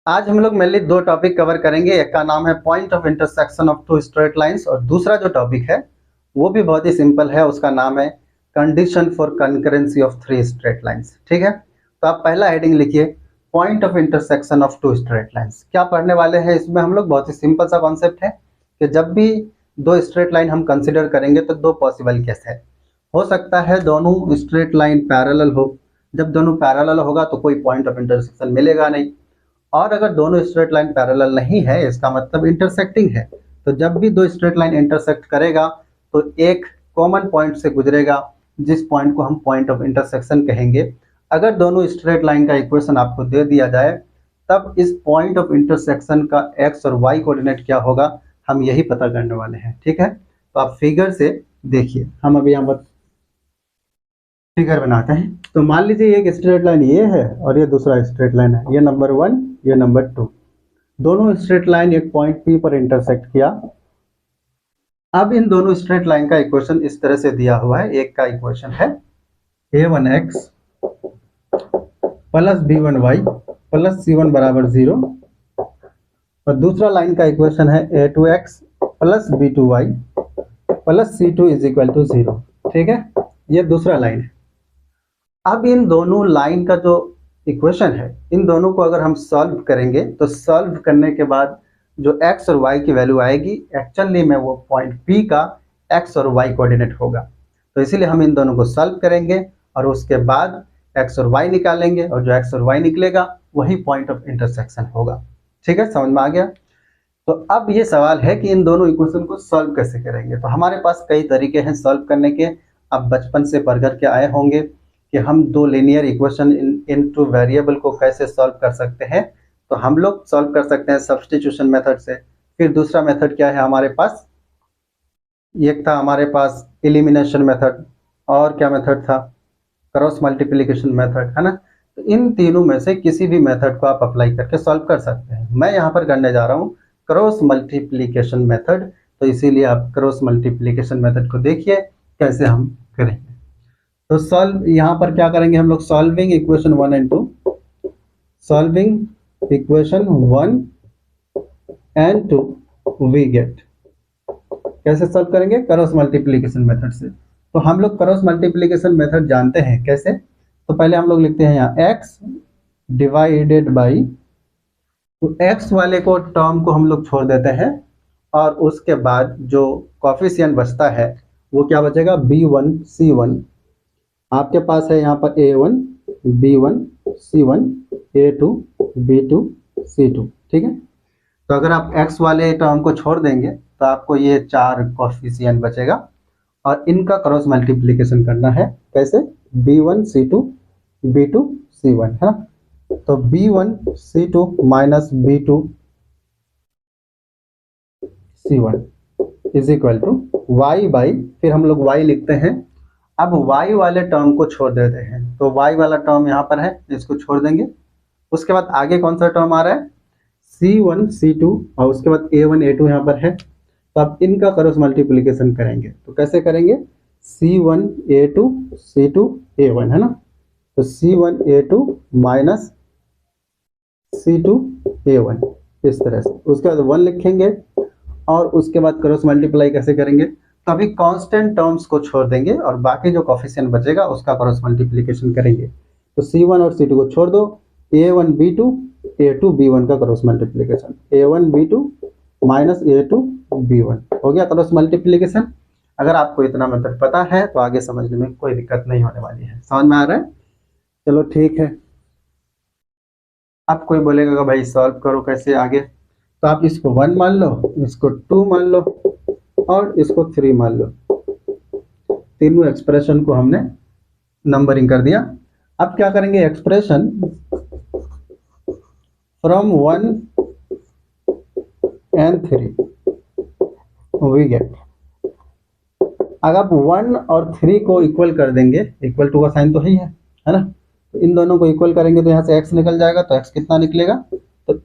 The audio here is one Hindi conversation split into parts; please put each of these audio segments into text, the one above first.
आज हम लोग मेनली दो टॉपिक कवर करेंगे। एक का नाम है point of intersection of two straight lines, और दूसरा जो टॉपिक है वो भी बहुत ही सिंपल है, उसका नाम है condition for concurrency of three straight lines. ठीक है, तो आप पहला हेडिंग लिखिए, point of intersection of two straight lines. क्या पढ़ने वाले हैं इसमें हम लोग? बहुत ही सिंपल सा कॉन्सेप्ट है कि जब भी दो स्ट्रेट लाइन हम कंसिडर करेंगे तो दो पॉसिबल केस है। हो सकता है दोनों स्ट्रेट लाइन पैरेलल हो। जब दोनों पैरेलल होगा तो कोई पॉइंट ऑफ इंटरसेक्शन मिलेगा नहीं। और अगर दोनों स्ट्रेट लाइन पैरेलल नहीं है, इसका मतलब इंटरसेक्टिंग है। तो जब भी दो स्ट्रेट लाइन इंटरसेक्ट करेगा तो एक कॉमन पॉइंट से गुजरेगा, जिस पॉइंट को हम पॉइंट ऑफ इंटरसेक्शन कहेंगे। अगर दोनों स्ट्रेट लाइन का इक्वेशन आपको दे दिया जाए, तब इस पॉइंट ऑफ इंटरसेक्शन का एक्स और वाई कोऑर्डिनेट क्या होगा, हम यही पता करने वाले हैं। ठीक है, तो आप फिगर से देखिए। हम अभी यहाँ पर फिगर बनाते हैं। तो मान लीजिए एक स्ट्रेट लाइन ये है और ये दूसरा स्ट्रेट लाइन है, ये नंबर 1, ये नंबर 2। दोनों स्ट्रेट लाइन एक पॉइंट P पर इंटरसेक्ट किया। अब इन दोनों स्ट्रेट लाइन का इक्वेशन इस तरह से दिया हुआ है। एक का इक्वेशन है a1x plus b1y plus c1 बराबर 0, और दूसरा लाइन का इक्वेशन है a2x plus b2y plus c2 is equal to 0। ठीक है, ये दूसरा लाइन है। अब इन दोनों लाइन का जो इक्वेशन है, इन दोनों को अगर हम सॉल्व करेंगे तो सॉल्व करने के बाद जो x और y की वैल्यू आएगी, एक्चुअली में वो पॉइंट P का x और y कोऑर्डिनेट होगा। तो इसीलिए हम इन दोनों को सॉल्व करेंगे और उसके बाद x और y निकालेंगे, और जो x और y निकलेगा वही पॉइंट ऑफ इंटरसेक्शन होगा। ठीक है, समझ में आ गया? तो अब ये सवाल है कि इन दोनों इक्वेशन को सॉल्व कैसे करेंगे। तो हमारे पास कई तरीके हैं सॉल्व करने के। आप बचपन से पढ़ करके आए होंगे कि हम दो linear equation in two variable को कैसे सॉल्व कर सकते हैं। तो हम लोग सॉल्व कर सकते हैं सब्स्टिट्यूशन मेथड से। फिर दूसरा मेथड क्या है हमारे पास? एक था हमारे पास एलिमिनेशन मेथड, और क्या मेथड था? क्रॉस मल्टीप्लिकेशन मेथड, है ना। तो इन तीनों में से किसी भी मेथड को आप अप्लाई करके सॉल्व कर सकते हैं। मैं यहाँ पर करने जा रहा हूँ क्रॉस मल्टीप्लिकेशन मेथड। तो इसीलिए आप क्रॉस मल्टीप्लिकेशन मेथड को देखिए कैसे हम करेंगे। तो सॉल्व यहाँ पर क्या करेंगे हम लोग? Solving equation 1 and 2, solving equation 1 and 2 we get. कैसे सॉल्व करेंगे? क्रॉस मल्टीप्लिकेशन मेथड से। तो हम लोग क्रॉस मल्टीप्लिकेशन मेथड जानते हैं कैसे। तो पहले हम लोग लिखते हैं यहाँ x डिवाइडेड बाई, तो x वाले को टर्म को हम लोग छोड़ देते हैं, और उसके बाद जो कॉफिशिएंट बचता है वो क्या बचेगा? b1 c1। आपके पास है यहाँ पर a1 b1 c1 a2 b2 c2। ठीक है, तो अगर आप x वाले टर्म को छोड़ देंगे तो आपको ये चार कॉफिशिएंट बचेगा, और इनका क्रॉस मल्टीप्लिकेशन करना है। कैसे? b1 c2 b2 c1, है ना। तो b1 c2 minus b2 c1 is equal to y by, फिर हम लोग y लिखते हैं। अब y वाले टर्म को छोड़ देते हैं, तो y वाला टर्म यहाँ पर है, इसको छोड़ देंगे। उसके बाद आगे कौन सा टर्म आ रहा है? c1 c2, और उसके बाद a1 a2 यहाँ पर है। तो अब इनका क्रॉस मल्टीप्लिकेशन करेंगे। तो कैसे करेंगे? c1 a2 c2 a1, है ना। तो c1 a2 minus c2 a1, इस तरह से। उसके बाद 1 लिखेंगे, और उसके बाद क्रॉस मल्टीप्लाई कैसे करेंगे? तभी कांस्टेंट टर्म्स को छोड़ देंगे और बाकी जो कोफिशिएंट बचेगा उसका क्रॉस मल्टीप्लिकेशन करेंगे। तो c1 और c2 को छोड़ दो, a1 b2 a2 b1 का cross multiplication, a1 b2 minus a2 b1 हो गया क्रॉस मल्टीप्लिकेशन। अगर आपको इतना मेथड पता है तो आगे समझने में कोई दिक्कत नहीं होने वाली है। समझ में आ रहा है? चलो ठीक है। अब कोई बोलेगा कि भाई सॉल्व करो कैसे आगे, तो आप इसको 1 मान लो, इसको 2 मान लो, और इसको 3 मान लो। तीनों एक्सप्रेशन को हमने नंबरिंग कर दिया। अब क्या करेंगे? Expression from 1 and 3 we get. अगर आप 1 और 3 को इक्वल कर देंगे, इक्वल टू का साइन तो है ना। तो इन दोनों को इक्वल करेंगे तो यहाँ से x निकल जाएगा। तो x कितना निकलेगा? तो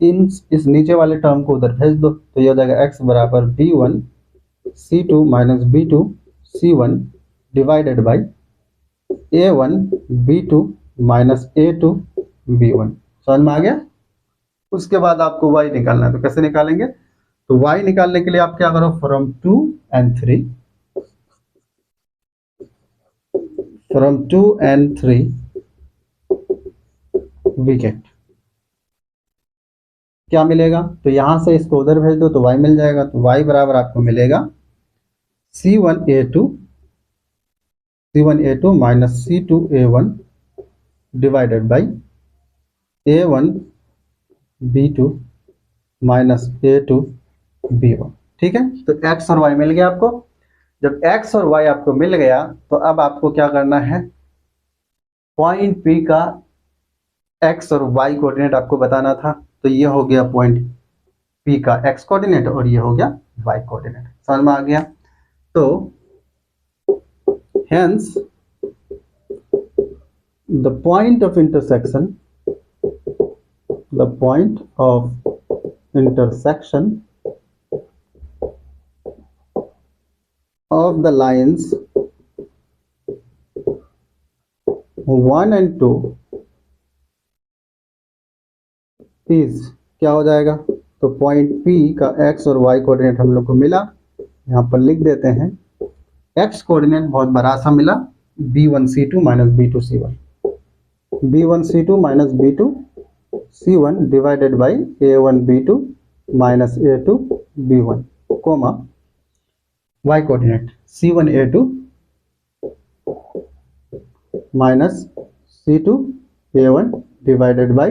इस नीचे वाले टर्म को उधर भेज दो, तो ये हो जाएगा x बराबर b1 c2 minus b2 c1 divided by a1 b2 minus a2 b1। समझ में आ गया? उसके बाद आपको y निकालना है। तो कैसे निकालेंगे? तो y निकालने के लिए आप क्या करो, from 2 and 3, from 2 and 3 we get क्या मिलेगा? तो यहां से इसको उधर भेज दो तो y मिल जाएगा। तो y बराबर आपको मिलेगा C1A2 minus C2A1 divided by A1B2 minus A2B1। ठीक है, तो x और y मिल गया आपको। जब x और y आपको मिल गया तो अब आपको क्या करना है, पॉइंट P का x और y कोऑर्डिनेट आपको बताना था। तो ये हो गया पॉइंट P का x कोऑर्डिनेट और ये हो गया y कोऑर्डिनेट। समझ में आ गया? तो hence the point of intersection of the lines 1 and 2 is क्या हो जाएगा? तो पॉइंट P का x और y कोऑर्डिनेट हम लोग को मिला, यहाँ पर लिख देते हैं। x कोऑर्डिनेट बहुत बड़ा सा मिला, B1C2 minus B2C1, B1C2 minus B2C1 divided by A1B2 minus A2B1, comma y coordinate C1A2 minus C2A1 divided by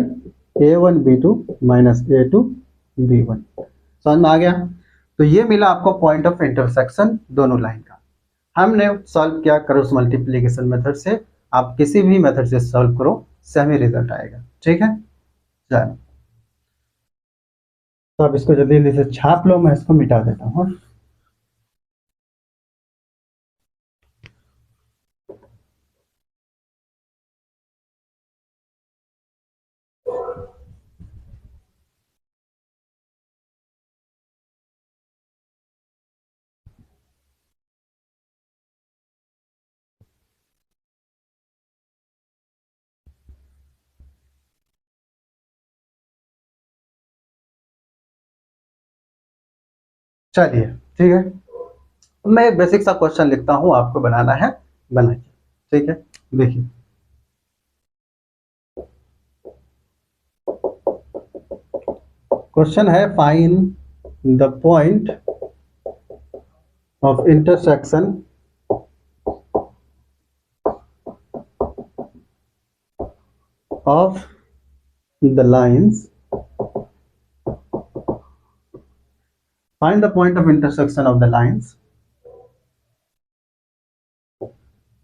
A1B2 minus A2B1। समझ में आ गया? तो ये मिला आपको पॉइंट ऑफ इंटरसेक्शन दोनों लाइन का। हमने सॉल्व किया क्रॉस मल्टीप्लिकेशन मेथड से। आप किसी भी मेथड से सॉल्व करो, सेम ही रिजल्ट आएगा। ठीक है, चलो तो अब इसको जल्दी जल्दी से छाप लो, मैं इसको मिटा देता हूँ। चलिए ठीक है, मैं एक बेसिक सा क्वेश्चन लिखता हूँ, आपको बनाना है, बनाइए। ठीक है, देखिए क्वेश्चन है, find the point of intersection of the lines, find the point of intersection of the lines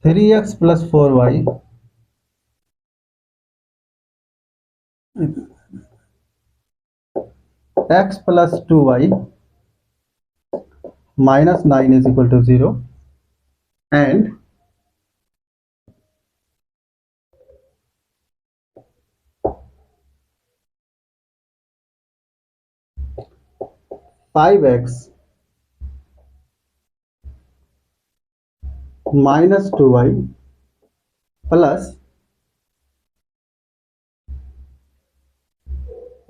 3x plus 4y x plus 2y minus 9 is equal to 0 and five X minus 2y plus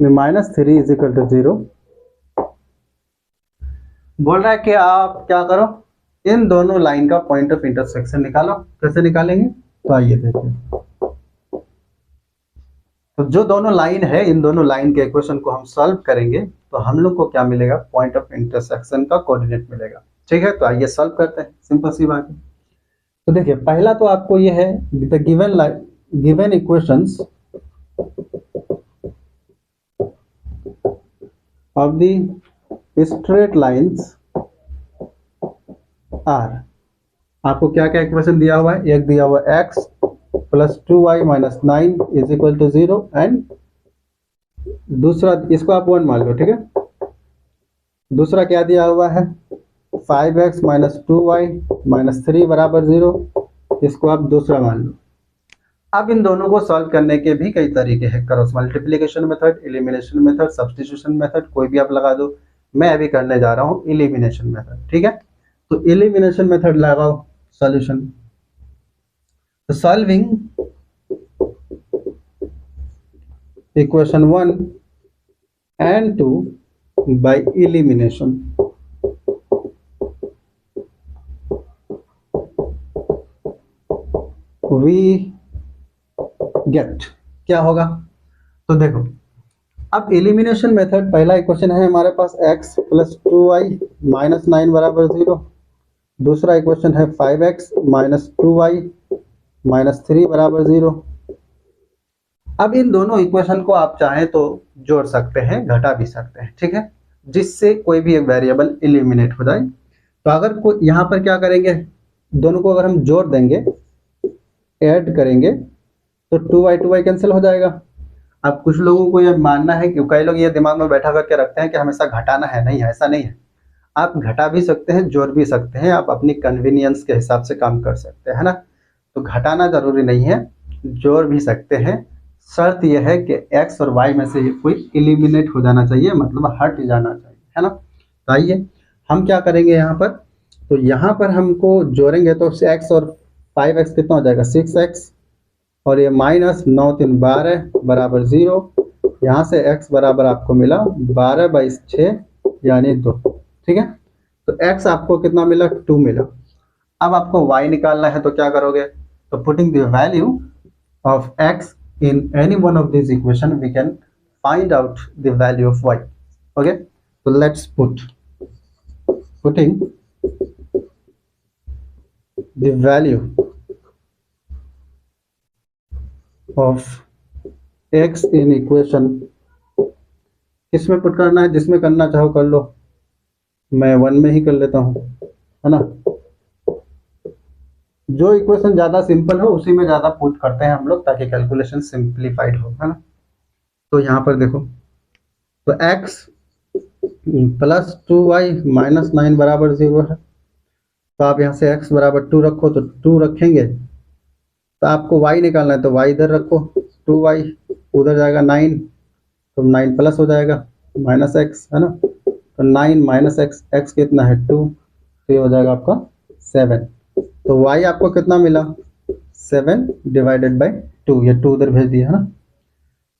minus 3 is equal to 0। बोल रहा है कि आप क्या करो, इन दोनों लाइन का पॉइंट ऑफ इंटरसेक्शन निकालो। कैसे निकालेंगे? तो आइए देखिए। तो जो दोनों लाइन है, इन दोनों लाइन के इक्वेशन को हम सॉल्व करेंगे तो हम लोग को क्या मिलेगा, पॉइंट ऑफ इंटरसेक्शन का कोऑर्डिनेट मिलेगा। ठीक है, तो आइए सॉल्व करते हैं, सिंपल सी बात है। तो देखिए पहला तो आपको ये है, the given equations of the straight lines are. आपको क्या क्या इक्वेशन दिया हुआ है? एक दिया हुआ है x plus 2y minus 9 is equal to 0 and दूसरा, इसको आप 1 मान लो। ठीक है, दूसरा क्या दिया हुआ है, 5x माइनस 2y माइनस 3 बराबर 0, इसको आप दूसरा मान लो। अब इन दोनों को सॉल्व करने के भी कई तरीके हैं, cross multiplication method, elimination method, substitution method, कोई भी आप लगा दो। मैं अभी करने जा रहा हूँ एलिमिनेशन मेथड। ठीक है, तो एलिमिनेशन मेथड लगाओ सॉल्यूशन। तो solving equation 1 and 2 by elimination. We get क्या होगा? तो देखो, अब एलिमिनेशन मेथड, पहला इक्वेशन है हमारे पास x प्लस 2y माइनस 9 बराबर 0। दूसरा इक्वेशन है 5x माइनस 2y माइनस 3 बराबर 0। अब इन दोनों इक्वेशन को आप चाहें तो जोड़ सकते हैं, घटा भी सकते हैं, ठीक है, जिससे कोई भी एक वेरिएबल एलिमिनेट हो जाए। तो अगर कोई यहाँ पर क्या करेंगे, दोनों को अगर हम जोड़ देंगे, ऐड करेंगे, तो 2y कैंसिल हो जाएगा। अब कुछ लोगों को ये मानना है कि कई लोग ये दिमाग में बैठा करके रखते हैं कि हमेशा घटाना है, नहीं है, ऐसा नहीं है। आप घटा भी सकते हैं, जोड़ भी सकते हैं, आप अपनी कन्वीनियंस के हिसाब से काम कर सकते हैं, है ना। तो घटाना जरूरी नहीं है, जोड़ भी सकते हैं। शर्त यह है कि x और y में से कोई एलिमिनेट हो जाना चाहिए, मतलब हट जाना चाहिए, है ना। तो आइए हम क्या करेंगे यहाँ पर, तो यहाँ पर हमको जोड़ेंगे तो x और 5x कितना हो जाएगा, 6x, और ये माइनस 9 3 12 बराबर 0। यहाँ से x बराबर आपको मिला 12/6 यानी 2, ठीक है। तो x आपको कितना मिला, 2 मिला। अब आपको y निकालना है, तो क्या करोगे, तो putting the value of x in any one of these equation we can find out the value of y. Okay, so let's putting the value of x in equation, किसमें पुट करना है, जिसमें करना चाहो कर लो, मैं 1 में ही कर लेता हूँ, है ना। जो इक्वेशन ज्यादा सिंपल हो उसी में ज्यादा पुट करते हैं हम लोग, ताकि कैलकुलेशन सिंप्लीफाइड हो, है ना। तो यहाँ पर देखो, तो x प्लस 2y माइनस 9 बराबर 0 है। तो आप यहाँ से x बराबर 2 रखो, तो 2 रखेंगे, तो आपको y निकालना है, तो y इधर रखो, 2y उधर जाएगा 9, तो 9 प्लस हो जाएगा माइनस x, है ना। तो 9 माइनस x, x कितना है 2, तो ये हो जाएगा आपका 7। तो y आपको कितना मिला, 7 डिवाइडेड बाई 2, ये 2 उधर भेज दिया, है ना।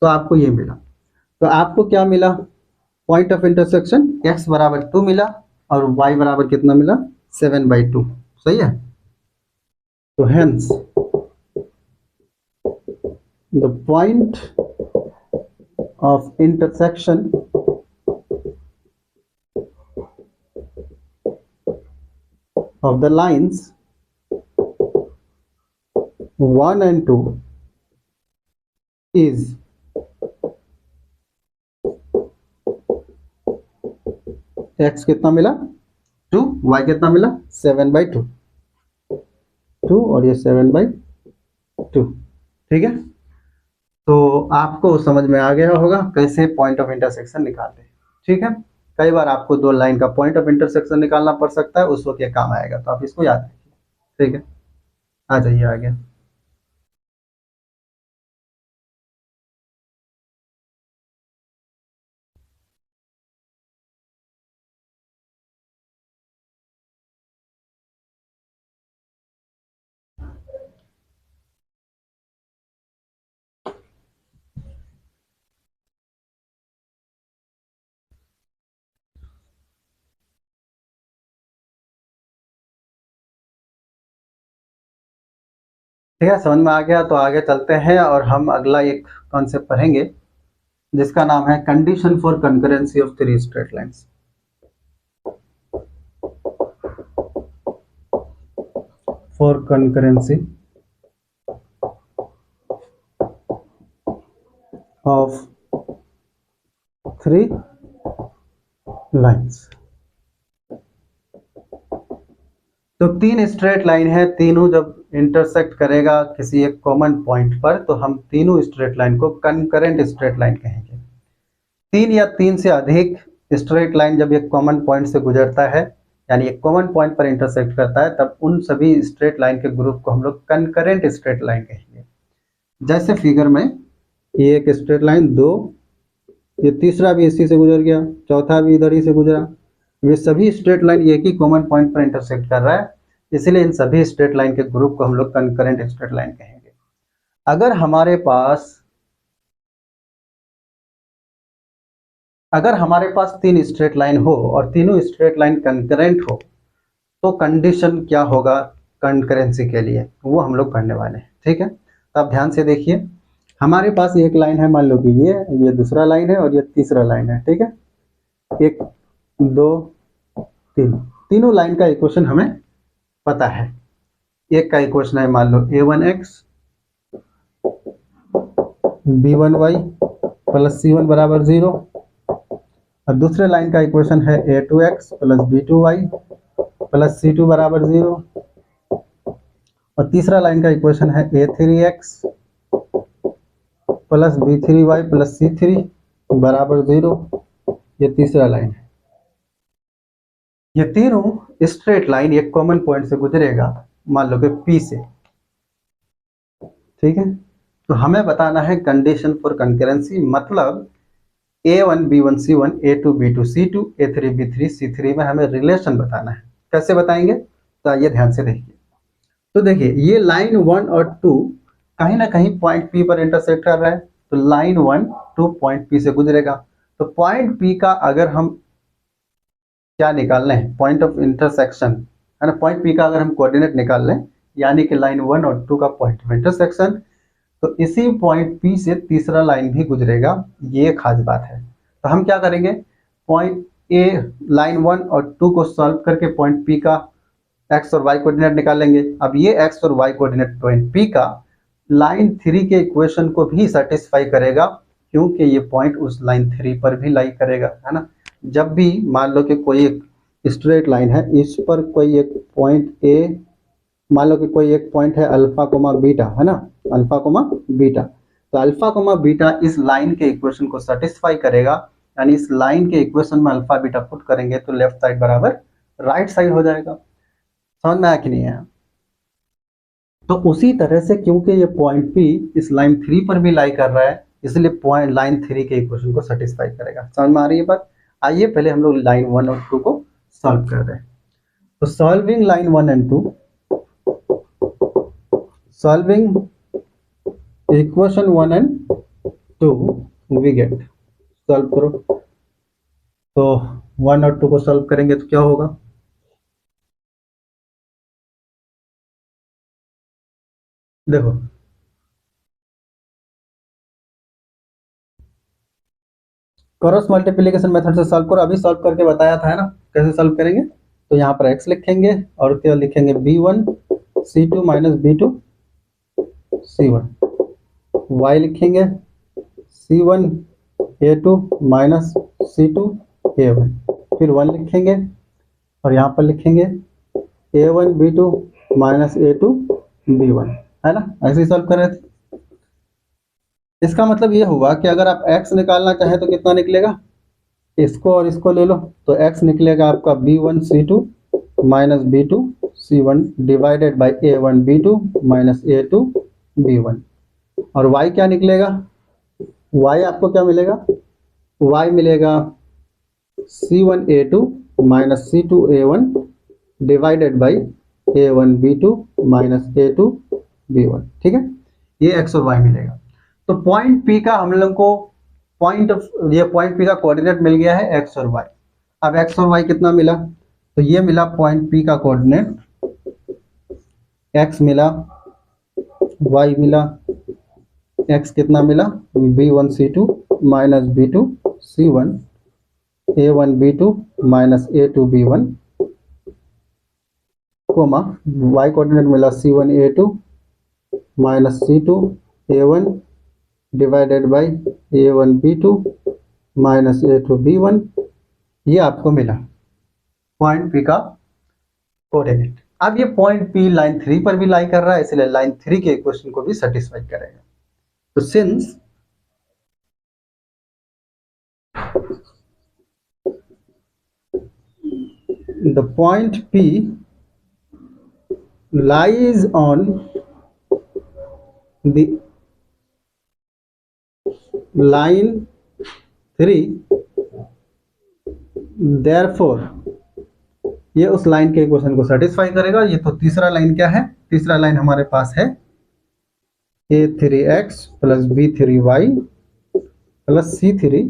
तो आपको ये मिला। तो आपको क्या मिला, पॉइंट ऑफ इंटरसेक्शन x बराबर 2 मिला, और y बराबर कितना मिला, 7/2, सही है। तो hence the point of intersection of the lines 1 and 2 is x कितना मिला 2, y कितना मिला 7/2, 2 और ये 7/2, ठीक है। तो आपको समझ में आ गया होगा कैसे पॉइंट ऑफ इंटरसेक्शन निकालते हैं, ठीक है। कई बार आपको दो लाइन का पॉइंट ऑफ इंटरसेक्शन निकालना पड़ सकता है, उस वक्त ये काम आएगा, तो आप इसको याद रखिए, ठीक है। आ जाइए आगे। ठीक है, समझ में आ गया। तो आगे चलते हैं और हम अगला एक कॉन्सेप्ट पढ़ेंगे, जिसका नाम है condition for concurrency of three straight lines. For concurrency of three lines. तो तीन स्ट्रेट लाइन है, तीनों जब इंटरसेक्ट करेगा किसी एक कॉमन पॉइंट पर, तो हम तीनों स्ट्रेट लाइन को कंकरेंट स्ट्रेट लाइन कहेंगे। तीन या तीन से अधिक स्ट्रेट लाइन जब एक कॉमन पॉइंट से गुजरता है, यानी एक कॉमन पॉइंट पर इंटरसेक्ट करता है, तब उन सभी स्ट्रेट लाइन के ग्रुप को हम लोग कंकरेंट स्ट्रेट लाइन कहेंगे। जैसे फिगर में ये एक स्ट्रेट लाइन, दो, ये तीसरा भी इसी से गुजर गया, चौथा भी इधर ही से गुजरा, ये सभी स्ट्रेट लाइन एक ही कॉमन पॉइंट पर इंटरसेक्ट कर रहा है, इसलिए इन सभी स्ट्रेट लाइन के ग्रुप को हम लोग कंकरेंट स्ट्रेट लाइन कहेंगे। अगर हमारे पास अगर हमारे पास तीन स्ट्रेट लाइन हो और तीनों स्ट्रेट लाइन कंकरेंट हो तो कंडीशन क्या होगा कंकरेंसी के लिए, वो हम लोग पढ़ने वाले हैं। ठीक है, तो आप ध्यान से देखिए, हमारे पास एक लाइन है, मान लो कि ये दूसरा लाइन है और ये तीसरा लाइन है। ठीक है, एक दो तीन, तीनों लाइन का इक्वेशन हमें पता है। एक का इक्वेशन है मान लो a1x b1y प्लस c1 बराबर 0, और दूसरे लाइन का इक्वेशन है a2x plus b2y plus c2 बराबर 0, और तीसरा लाइन का इक्वेशन है a3x plus b3y plus c3 बराबर 0। ये तीसरा लाइन है। ये तीनों स्ट्रेट लाइन एक कॉमन पॉइंट से गुजरेगा, मान लो कि P से। ठीक है, तो हमें बताना है कंडीशन फॉर कंकरेंसी, मतलब A1 B1 C1 A2 B2 C2 A3 B3 C3 में हमें रिलेशन बताना है। कैसे बताएंगे, तो आइए ध्यान से देखिए। तो देखिए, ये लाइन 1 और 2 कहीं ना कहीं पॉइंट P पर इंटरसेक्ट कर रहा है, तो लाइन 1 2 पॉइंट P से गुजरेगा। तो पॉइंट P का अगर हम क्या निकाल लें, पॉइंट ऑफ इंटरसेक्शन है ना, पॉइंट P का अगर हम कोऑर्डिनेट निकाल लें, यानी कि लाइन 1 और 2 का पॉइंट ऑफ इंटरसेक्शन, तो इसी पॉइंट P से तीसरा लाइन भी गुजरेगा। ये खास बात है। तो हम क्या करेंगे, पॉइंट ए लाइन 1 और 2 को सॉल्व करके पॉइंट P का x और y कोऑर्डिनेट निकाल लेंगे। अब ये x और y कोऑर्डिनेट पॉइंट P का लाइन 3 के इक्वेशन को भी सेटिस्फाई करेगा, क्योंकि ये पॉइंट उस लाइन 3 पर भी लाई करेगा, है ना। जब भी मान लो कि कोई एक स्ट्रेट लाइन है, इस पर कोई एक पॉइंट A, मान लो कि कोई एक पॉइंट है अल्फा कोमा बीटा, है ना, अल्फा कोमा बीटा, तो अल्फा कोमा बीटा इस लाइन के इक्वेशन को सेटिस्फाई करेगा, यानी इस लाइन के इक्वेशन में अल्फा बीटा पुट करेंगे तो लेफ्ट साइड बराबर राइट साइड हो जाएगा। समझ में आया कि नहीं आया। तो उसी तरह से क्योंकि ये पॉइंट P इस लाइन 3 पर भी लाई कर रहा है, इसलिए पॉइंट लाइन 3 के इक्वेशन को सेटिस्फाई करेगा। समझ में आ रही है बात। आइए पहले हम लोग लाइन 1 और 2 को सॉल्व कर रहे हैं। तो solving line 1 and 2, solving equation 1 and 2 we get, solve करो। तो 1 और 2 को सॉल्व करेंगे तो क्या होगा, देखो क्रॉस मल्टीप्लिकेशन मेथड से सॉल्व करो, अभी सॉल्व करके बताया था, है ना, कैसे सॉल्व करेंगे। तो यहाँ पर x लिखेंगे और क्या लिखेंगे, b1 c2 minus b2 c1, y लिखेंगे c1 a2 minus c2 a1, फिर 1 लिखेंगे और यहाँ पर लिखेंगे a1 b2 minus a2 b1, है ना। ऐसे ही सॉल्व कर रहे थे। इसका मतलब ये हुआ कि अगर आप x निकालना चाहें तो कितना निकलेगा, इसको और इसको ले लो, तो x निकलेगा आपका b1 c2 minus b2 c1 divided by a1 b2 minus a2 b1, और y क्या निकलेगा, y आपको क्या मिलेगा, y मिलेगा c1 a2 minus c2 a1 divided by a1 b2 minus a2 b1। ठीक है, ये x और y मिलेगा। तो पॉइंट P का हम लोग को ये पॉइंट P का कोऑर्डिनेट मिल गया है x और y। अब x और y कितना मिला, तो ये मिला पॉइंट P का कोऑर्डिनेट, x मिला, y मिला, x कितना मिला, b1 c2 minus b2 c1 a1 b2 minus a2 b1, comma y coordinate मिला c1 a2 minus c2 a1 divided by a1 b2 minus a2 b1, ये आपको मिला पॉइंट P का कोऑर्डिनेट। अब ये पॉइंट P लाइन 3 पर भी लाई कर रहा है, इसलिए लाइन 3 के इक्वेशन को भी सेटिस्फाई करेगा। तो since the point P lies on the line 3, therefore ये उस लाइन के इक्वेशन को सेटिस्फाई करेगा। ये तो तीसरा लाइन क्या है, तीसरा लाइन हमारे पास है a3x plus b3y plus c3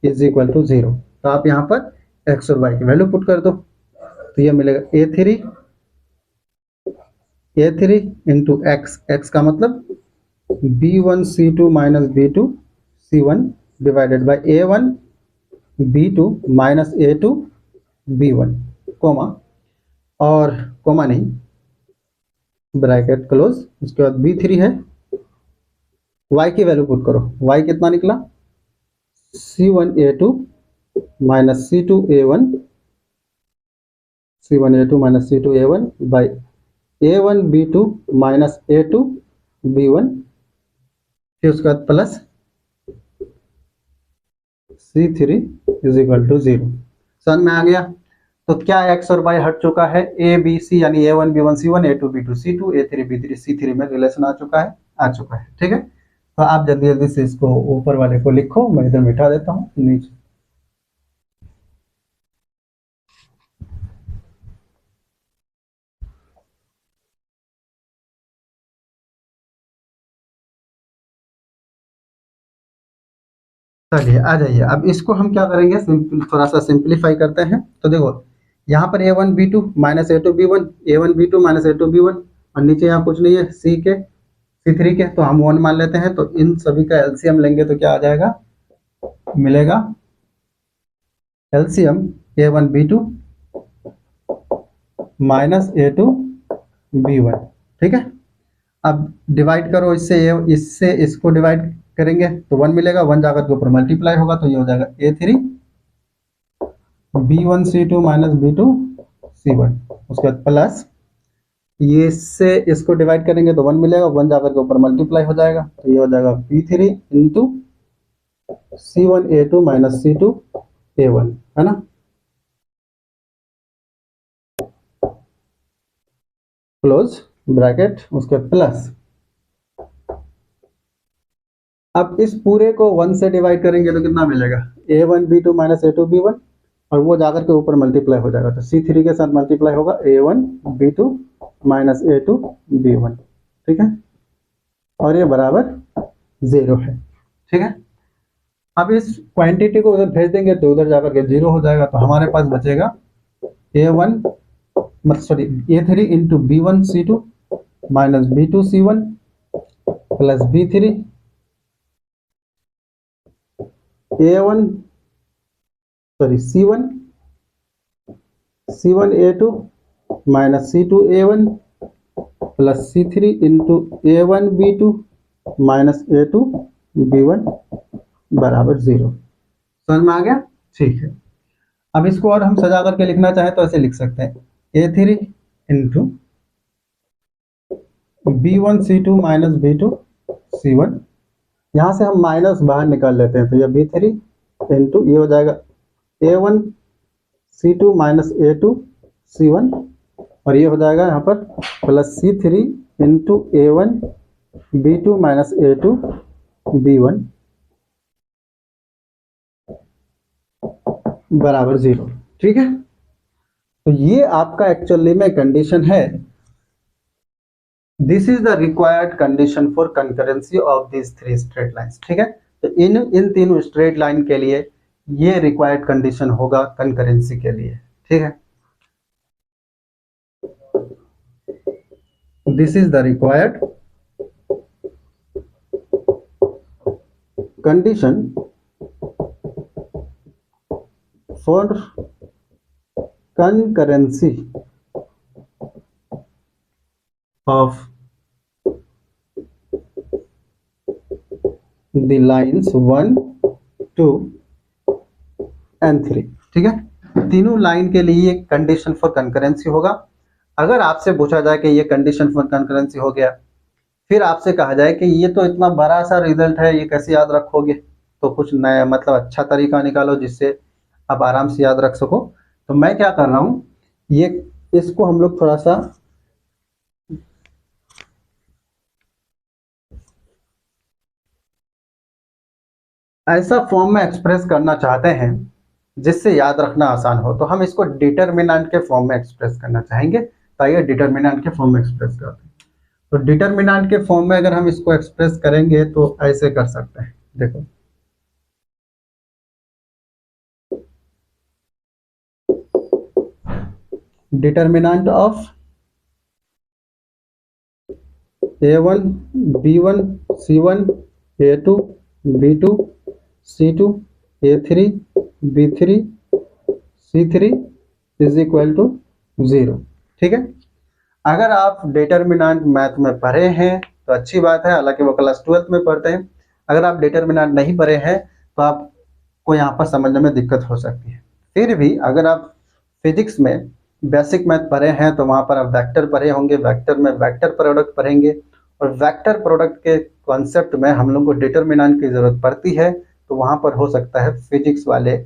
is equal to 0। तो आप यहाँ पर एक्स और वाई की वैल्यू पुट कर दो, तो ये मिलेगा A three into X, X का मतलब B1 C2 minus B2 C1 divided by A1 B2 minus A2 B1, comma, और कोमा नहीं, ब्रैकेट क्लोज, उसके बाद B3 है, y की वैल्यू पुट करो, y कितना निकला C1A2 minus C2A1 minus C2A1 by A1B2 minus A2B1, फिर उसके बाद plus C3 is equal to 0। समझ में आ गया? तो क्या x और y हट चुका है, a b c यानी A1 B1 C1 A2 B2 C2 A3 B3 C3 में रिलेशन आ चुका है, ठीक है। तो आप जल्दी जल्दी से इसको ऊपर वाले को लिखो, मैं इधर मिटा देता हूँ नीचे। चलिए आ जाइए, अब इसको हम क्या करेंगे, थोड़ा सा सिंप्लीफाई करते हैं। तो देखो यहाँ पर A1 B2 minus A2 B1, A1 B2 minus A2 B1, और नीचे यहाँ कुछ नहीं है C3 के, तो हम 1 मान लेते हैं। तो इन सभी का एलसीएम लेंगे तो क्या आ जाएगा, मिलेगा एलसीएम A1B2 माइनस A2B1, ठीक है। अब डिवाइड करो, इससे इसको डिवाइड करेंगे तो 1 मिलेगा, 1 जाकर के ऊपर मल्टीप्लाई होगा, तो ये हो जाएगा A3 B1 C2 minus B2 C1, उसके बाद प्लस ये इससे इसको डिवाइड करेंगे तो 1 मिलेगा, 1 जाकर के ऊपर मल्टीप्लाई हो जाएगा, तो ये हो जाएगा B3 into C1A2 minus C2A1, है ना, क्लोज ब्रैकेट, उसके प्लस। अब इस पूरे को 1 से डिवाइड करेंगे तो कितना मिलेगा, A1B2 माइनस A2B1, और वो जाकर के ऊपर मल्टीप्लाई हो जाएगा, तो C3 के साथ मल्टीप्लाई होगा A1B2 माइनस A2B1, ठीक है, और ये बराबर 0 है, ठीक है। अब इस क्वांटिटी को उधर भेज देंगे तो उधर जाकर के 0 हो जाएगा, तो हमारे पास बचेगा A3 into B1 C2 minus B2 C1 plus B3 C1A2 minus C2A1 plus C3 into A1B2 minus A2B1 बराबर 0। समझ में आ गया? ठीक है। अब इसको और हम सजा करके लिखना चाहें तो ऐसे लिख सकते हैं A3 into B1 C2 minus B2 C1, यहाँ से हम माइनस बाहर निकाल लेते हैं, तो ये B3 इंटू ये हो जाएगा A1 C2 minus A2 C1, और ये हो जाएगा यहाँ पर plus C3 into A1B2 minus A2B1 बराबर 0, ठीक है। तो ये आपका एक्चुअली में कंडीशन है, this is the required condition for concurrency of this 3 straight lines, ठीक है। तो इन तीनों स्ट्रेट लाइन के लिए ये रिक्वायर्ड कंडीशन होगा कंकरेंसी के लिए, ठीक है। This is the required condition for concurrency of the lines 1, 2 and 3, ठीक है। तीनों लाइन के लिए कंडीशन फॉर कंकरेंसी होगा। अगर आपसे पूछा जाए कि ये कंडीशन फॉर कंकरेंसी हो गया, फिर आपसे कहा जाए कि ये तो इतना बड़ा सा रिजल्ट है, ये कैसे याद रखोगे, तो कुछ नया मतलब अच्छा तरीका निकालो जिससे आप आराम से याद रख सको। तो मैं क्या कर रहा हूं, ये इसको हम लोग थोड़ा सा ऐसा फॉर्म में एक्सप्रेस करना चाहते हैं जिससे याद रखना आसान हो, तो हम इसको डिटरमिनेंट के फॉर्म में एक्सप्रेस करना चाहेंगे। तो आइए डिटरमिनेंट के फॉर्म में एक्सप्रेस करते हैं। तो डिटरमिनेंट के फॉर्म में अगर हम इसको एक्सप्रेस करेंगे तो ऐसे कर सकते हैं, देखो determinant of A1 B1 C1 A2 B2 C2 A3 B3 C3 is equal to 0। ठीक है, अगर आप डिटर्मिनेंट मैथ में पढ़े हैं तो अच्छी बात है, हालांकि वो क्लास 12th में पढ़ते हैं। अगर आप डिटर्मिनेंट नहीं पढ़े हैं तो आपको यहाँ पर समझने में दिक्कत हो सकती है। फिर भी अगर आप फिजिक्स में बेसिक मैथ पढ़े हैं तो वहाँ पर आप वेक्टर पढ़े होंगे, वेक्टर में वेक्टर प्रोडक्ट पढ़ेंगे, और वेक्टर प्रोडक्ट के कॉन्सेप्ट में हम लोग को डिटर्मिनेंट की ज़रूरत पड़ती है। तो वहाँ पर हो सकता है फिजिक्स वाले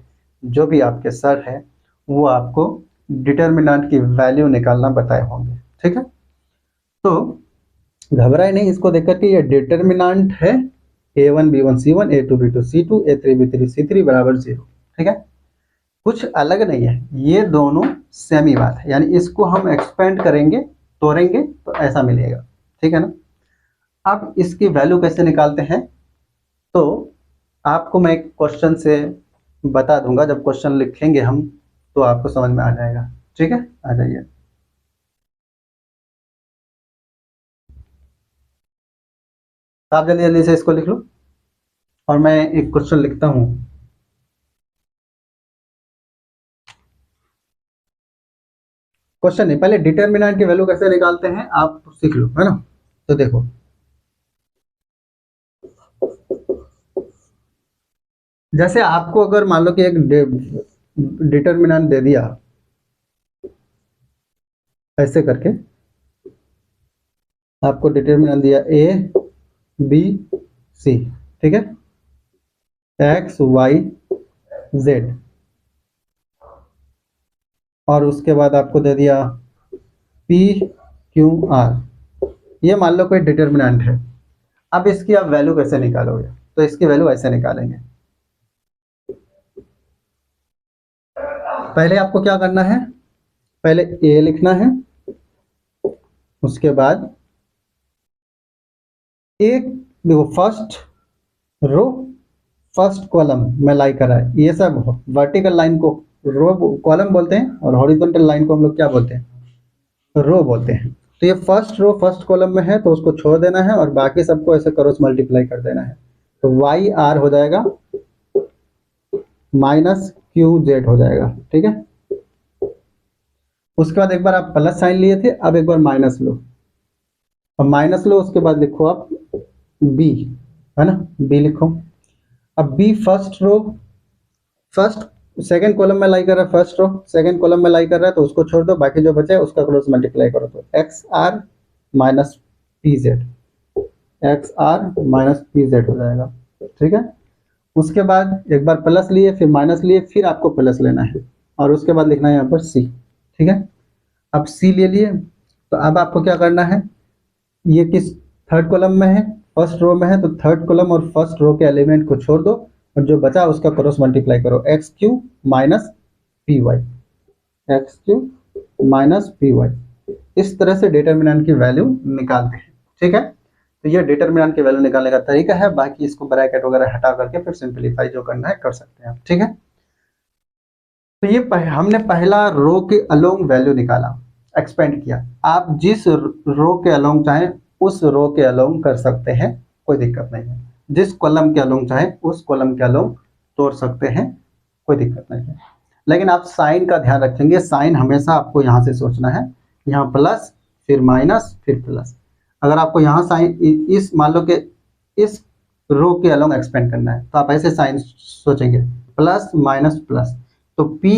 जो भी आपके सर हैं वो आपको डिटर्मिनेंट की वैल्यू निकालना बताए होंगे। ठीक है, तो घबराए नहीं, इसको देख करके ये डिटर्मिनेंट है A1 B1 C1 A2 B2 C2 A3 B3 C3 बराबर 0। ठीक है, कुछ अलग नहीं है, ये दोनों सेम ही बात है, यानी इसको हम एक्सपेंड करेंगे, तोड़ेंगे तो ऐसा मिलेगा। ठीक है ना। अब इसकी वैल्यू कैसे निकालते हैं, तो आपको मैं एक क्वेश्चन से बता दूंगा, जब क्वेश्चन लिखेंगे हम तो आपको समझ में आ जाएगा। ठीक है, आ जाइए। तो आप जल्दी जल्दी से इसको लिख लो और मैं एक क्वेश्चन लिखता हूँ। क्वेश्चन नहीं, पहले डिटर्मिनेंट की वैल्यू कैसे निकालते हैं आप सीख लो, है ना। तो देखो, जैसे आपको अगर मान लो कि एक डिटर्मिनेंट दे दिया ऐसे करके, आपको डिटर्मिनेंट दिया ए बी सी, ठीक है, एक्स वाई जेड, और उसके बाद आपको दे दिया पी क्यू आर, ये मान लो कोई डिटर्मिनेंट है। अब इसकी आप वैल्यू कैसे निकालोगे, तो इसकी वैल्यू ऐसे निकालेंगे। पहले आपको क्या करना है, पहले ए लिखना है, उसके बाद एक, देखो फर्स्ट रो फर्स्ट कॉलम में लाई कर रहा है, ये सब वर्टिकल लाइन को रो कॉलम बोलते हैं और हॉरिजॉन्टल लाइन को हम लोग क्या बोलते हैं, रो बोलते हैं। तो ये फर्स्ट रो फर्स्ट कॉलम में है तो उसको छोड़ देना है और बाकी सबको ऐसे क्रॉस मल्टीप्लाई कर देना है। तो वाई आर हो जाएगा माइनस क्यू जेड हो जाएगा। ठीक है, उसके बाद एक बार आप प्लस साइन लिए थे, अब एक बार माइनस लो, अब माइनस लो, उसके बाद लिखो आप बी, है ना, बी लिखो। अब B first row first second column में लाई कर रहा है, फर्स्ट रो सेकंड कॉलम में लाई कर रहा है तो उसको छोड़ दो, बाकी जो बचा है उसका क्रॉस मल्टीप्लाई करो, तो X R minus P Z, X R minus P Z हो जाएगा। ठीक है, उसके बाद एक बार प्लस लिए फिर माइनस लिए फिर आपको प्लस लेना है और उसके बाद लिखना है यहाँ पर सी। ठीक है, अब सी ले लिए, तो अब आपको क्या करना है, ये किस थर्ड कॉलम में है, फर्स्ट रो में है, तो थर्ड कॉलम और फर्स्ट रो के एलिमेंट को छोड़ दो और जो बचा उसका क्रॉस मल्टीप्लाई करो, X Q minus P Y, X Q minus P Y. इस तरह से डिटर्मिनेंट की वैल्यू निकालते हैं। ठीक है, तो ये डिटर्मिनेंट की वैल्यू निकालने का तरीका है, बाकी इसको ब्रैकेट वगैरह हटा करके फिर सिंपलीफाई जो करना है कर सकते हैं। ठीक है, तो ये हमने पहला रो के अलोंग वैल्यू निकाला, एक्सपेंड किया। आप जिस रो के अलोंग चाहें उस रो के अलोंग कर सकते हैं, कोई दिक्कत नहीं है। जिस कॉलम के अलोंग चाहें उस कॉलम के अलोंग तोड़ सकते हैं, कोई दिक्कत नहीं है। लेकिन आप साइन का ध्यान रखेंगे, साइन हमेशा आपको यहाँ से सोचना है, यहाँ प्लस फिर माइनस फिर प्लस। अगर आपको यहाँ साइन इस मान लो कि इस रो के अलोंग एक्सपेंड करना है तो आप ऐसे साइन सोचेंगे, प्लस माइनस प्लस। तो P,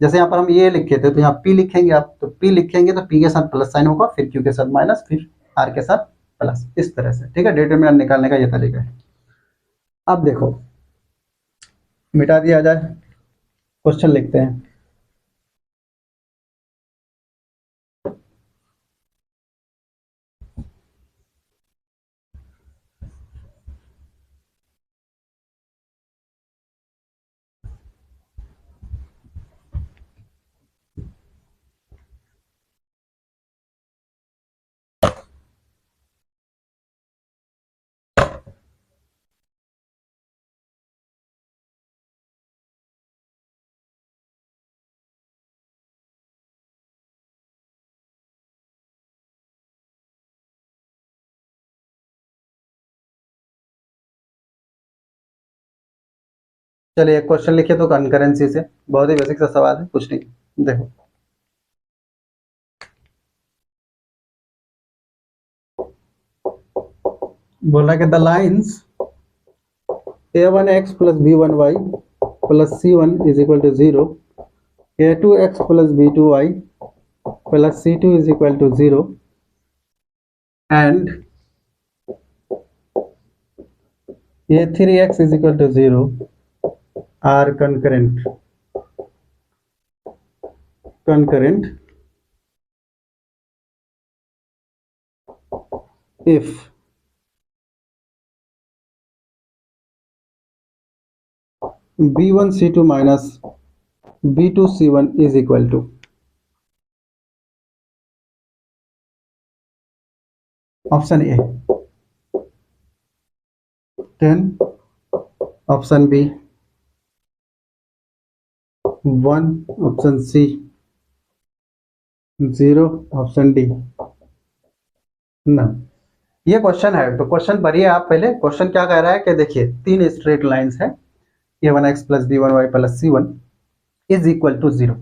जैसे यहाँ पर हम ये लिखे थे तो यहाँ P लिखेंगे आप, तो P लिखेंगे तो P के साथ प्लस साइन होगा, फिर Q के साथ माइनस, फिर R के साथ प्लस, इस तरह से। ठीक है, डिटरमिनेंट निकालने का ये तरीका है। अब देखो, मिटा दिया जाए, क्वेश्चन लिखते हैं। चलिए एक क्वेश्चन लिखिए तो कंकरेंसी से, बहुत ही बेसिक सा सवाल है, कुछ नहीं। देखो बोला कि the lines a1x plus b1y plus c1 is equal to 0, a2x plus b2y plus c2 is equal to 0 and a3x is equal to 0 are concurrent if b1 c2 minus b2 c1 is equal to option A 10, option B 1, option C 0, option D ना। ये क्वेश्चन है तो क्वेश्चन पढ़िए आप पहले। क्वेश्चन क्या कह रहा है कि देखिए तीन स्ट्रेट लाइंस है, a1x plus b1y plus c1 is equal to 0,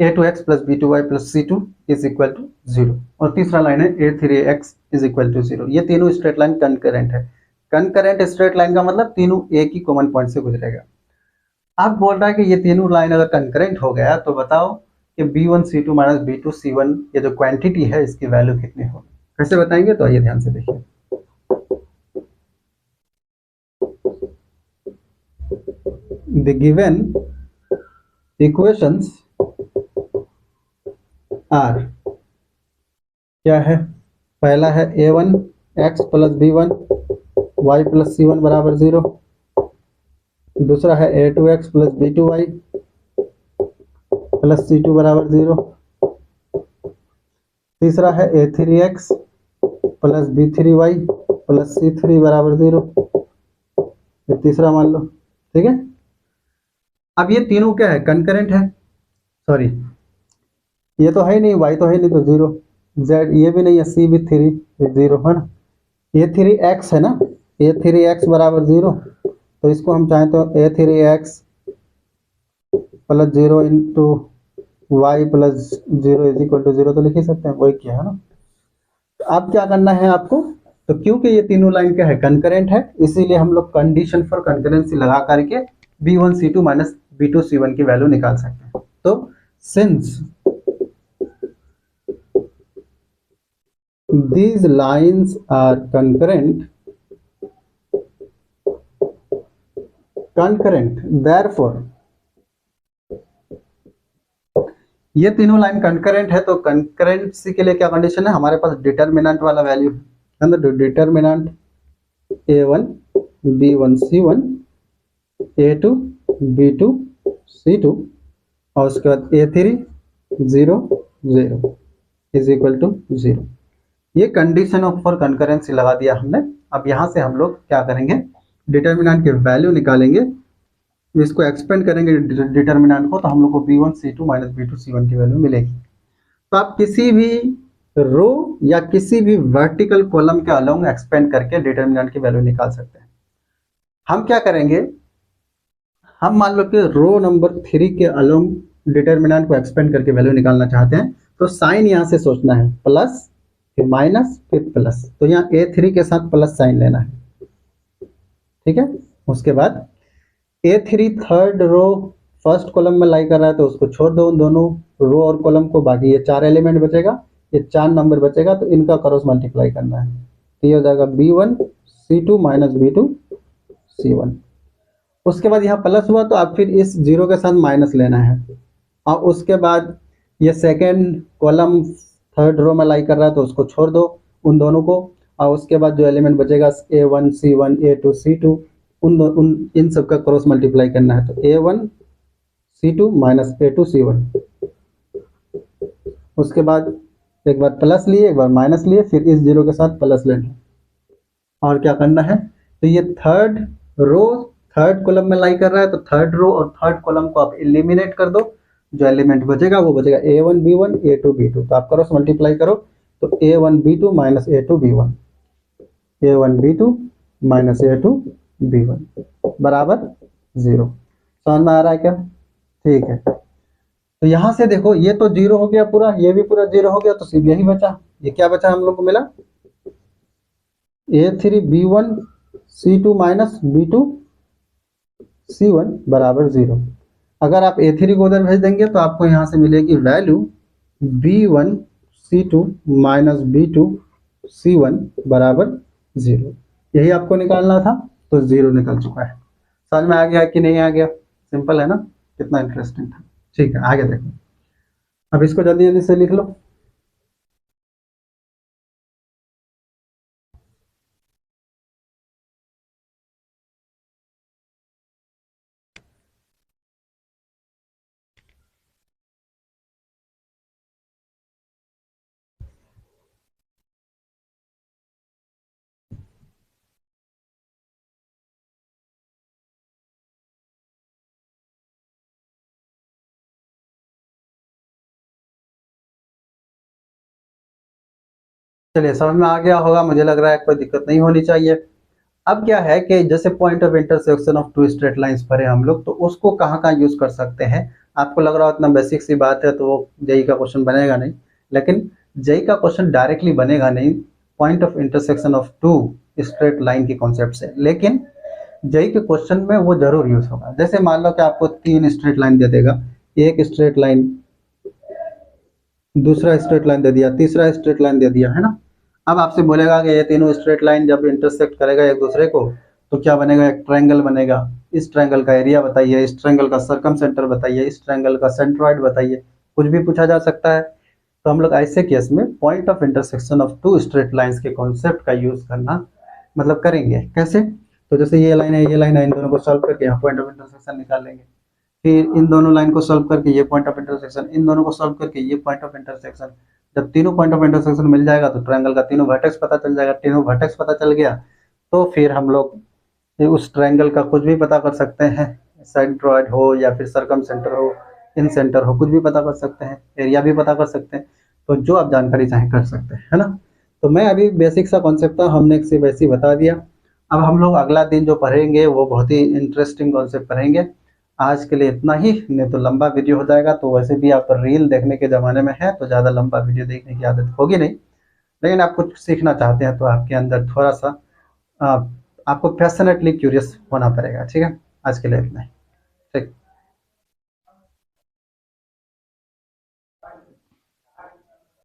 a2x plus b2y plus c2 is equal to 0 और तीसरा लाइन है a3x इज इक्वल टू 0। ये तीनों स्ट्रेट लाइन कंकरेंट है। कंकरेंट स्ट्रेट लाइन का मतलब तीनों एक ही कॉमन पॉइंट से गुजरेगा। अब बोल रहा है कि ये तीनों लाइन अगर कंकरेंट हो गया तो बताओ कि b1 c2 minus b2 c1 ये जो क्वांटिटी है इसकी वैल्यू कितनी होगी। कैसे बताएंगे तो आइए ध्यान से देखिए। The given equations are क्या है, पहला है a1 x plus b1 y plus c1 बराबर 0, दूसरा है a2x plus b2y plus c2 बराबर 0, तीसरा है a3x plus b3y plus c3 बराबर 0, ये तीसरा मान लो, ठीक है। अब ये तीनों क्या है, कंकरेंट है, सॉरी ये तो है नहीं, y तो है नहीं तो 0, z ये भी नहीं है, c भी 3 0 है ना, ये 3x है ना, ये 3x बराबर 0, तो इसको हम चाहें तो a3x plus 0 into Y plus 0 is equal to 0 तो लिख ही सकते हैं, वही किया है ना। तो अब क्या करना है आपको, तो क्योंकि ये तीनों लाइन क्या है, कंकरेंट है, इसीलिए हम लोग कंडीशन फॉर कंकरेंसी लगा करके b1 c2 minus b2 c1 की वैल्यू निकाल सकते हैं। तो since these lines are concurrent therefore ये तीनों लाइन कंकरेंट है, तो कंकरेंसी के लिए क्या कंडीशन है, हमारे पास डिटर्मिनेंट वाला वैल्यू है ना, determinant a1 b1 c1 a2 b2 c2 और उसके बाद a3 0 0 इज इक्वल टू 0। ये कंडीशन ऑफ फॉर कंकरेंसी लगा दिया हमने। अब यहाँ से हम लोग क्या करेंगे, डिटर्मिनेंट की वैल्यू निकालेंगे, इसको एक्सपेंड करेंगे डिटर्मिनेंट को, तो हम लोग को b1 c2 minus b2 c1 की वैल्यू मिलेगी। तो आप किसी भी रो या किसी भी वर्टिकल कॉलम के अलोंग एक्सपेंड करके डिटर्मिनेंट की वैल्यू निकाल सकते हैं। हम क्या करेंगे, हम मान लो कि रो नंबर 3 के अलोंग डिटर्मिनेंट को एक्सपेंड करके वैल्यू निकालना चाहते हैं, तो साइन यहाँ से सोचना है, प्लस फिर माइनस फिर प्लस, तो यहाँ a3 के साथ प्लस साइन लेना है, ठीक है। उसके बाद a3 third row first column में लाई कर रहा है तो उसको छोड़ दो, उन दोनों रो और कॉलम को, बाकी ये 4 एलिमेंट बचेगा, ये 4 नंबर बचेगा, तो इनका क्रॉस मल्टीप्लाई करना है, तो ये हो जाएगा b1 c2 minus b2 c1। उसके बाद यहाँ प्लस हुआ तो आप फिर इस 0 के साथ माइनस लेना है, और उसके बाद ये सेकेंड कॉलम थर्ड रो में लाई कर रहा है तो उसको छोड़ दो उन दोनों को, और उसके बाद जो एलिमेंट बचेगा a1 c1 a2 c2 इन सब का क्रॉस मल्टीप्लाई करना है, तो a1 c2 minus a2 c1। उसके बाद एक बार प्लस लिए एक बार माइनस लिए, फिर इस 0 के साथ प्लस लेना, और क्या करना है, तो ये थर्ड रो थर्ड कॉलम में लाई कर रहा है तो थर्ड रो और थर्ड कॉलम को आप एलिमिनेट कर दो, जो एलिमेंट बचेगा वो बचेगा a1 b1 a2 b2, तो आप क्रॉस मल्टीप्लाई करो तो a1 b2 minus a2 b1, a1 b2 minus a2 b1 बराबर 0। समझ में आ रहा है क्या? ठीक है, तो यहाँ से देखो ये तो 0 हो गया पूरा, ये भी पूरा 0 हो गया, तो सिर्फ यही बचा। ये क्या बचा हम लोग को मिला? A3B1 C2 minus B2 C1 बराबर 0। अगर आप A3 को उधर भेज देंगे तो आपको यहाँ से मिलेगी value B1 C2 minus B2 C1 बराबर 0। यही आपको निकालना था, तो 0 निकल चुका है। समझ में आ गया कि नहीं आ गया? सिंपल है ना? कितना इंटरेस्टिंग था। ठीक है, आगे देखो। अब इसको जल्दी जल्दी से लिख लो। चलिए, समझ में आ गया होगा, मुझे लग रहा है कोई दिक्कत नहीं होनी चाहिए। अब क्या है कि जैसे point of intersection of two straight lines पढ़े हम लोग, तो उसको कहाँ कहाँ यूज कर सकते हैं। आपको लग रहा हो इतना बेसिक सी बात है तो वो जेई का क्वेश्चन बनेगा नहीं, लेकिन जेई का क्वेश्चन डायरेक्टली बनेगा नहीं point of intersection of two straight line के कॉन्सेप्ट से, लेकिन जेई के क्वेश्चन में वो जरूर यूज होगा। जैसे मान लो कि आपको 3 स्ट्रेट लाइन दे देगा, एक स्ट्रेट लाइन, दूसरा स्ट्रेट लाइन दे दिया, तीसरा स्ट्रेट लाइन दे दिया, है ना। अब आपसे बोलेगा कि ये तीनों स्ट्रेट लाइन जब इंटरसेक्ट करेगा एक दूसरे को तो क्या बनेगा? एक ट्रायंगल बनेगा। इस ट्रायंगल का एरिया बताइए, इस ट्रायंगल का सर्कम सेंटर बताइए, इस ट्रायंगल का सेंट्रॉइड बताइए। कुछ भी पूछा जा सकता है। तो हम लोग ऐसे केस में point of intersection of two straight lines के कॉन्सेप्ट का यूज करना मतलब करेंगे कैसे? तो जैसे ये लाइन है, ये लाइन है, इन दोनों को सॉल्व करके यहाँ पॉइंट ऑफ इंटरसेक्शन निकाल लेंगे। फिर इन दोनों लाइन को सॉल्व करके ये पॉइंट ऑफ इंटरसेक्शन, इन दोनों को सॉल्व करके ये पॉइंट ऑफ इंटरसेक्शन। जब तीनों पॉइंट ऑफ इंटरसेक्शन मिल जाएगा तो ट्रायंगल का तीनों वर्टेक्स पता चल जाएगा। तीनों वर्टेक्स पता चल गया तो फिर हम लोग उस ट्रायंगल का कुछ भी पता कर सकते हैं, सेंट्रॉइड हो या फिर सर्कम सेंटर हो, इन सेंटर हो, कुछ भी पता कर सकते हैं, एरिया भी पता कर सकते हैं। तो जो आप जानकारी चाहें कर सकते हैं, है ना। तो मैं अभी बेसिक सा कॉन्सेप्ट था, हमने सिर्फ वैसे ही बता दिया। अब हम लोग अगला दिन जो पढ़ेंगे वो बहुत ही इंटरेस्टिंग कॉन्सेप्ट पढ़ेंगे। आज के लिए इतना ही, नहीं तो लंबा वीडियो हो जाएगा। तो वैसे भी आप रील देखने के ज़माने में है तो ज़्यादा लंबा वीडियो देखने की आदत होगी नहीं, लेकिन आप कुछ सीखना चाहते हैं तो आपके अंदर थोड़ा सा आपको पैशनेटली क्यूरियस होना पड़ेगा। ठीक है, आज के लिए इतना ही।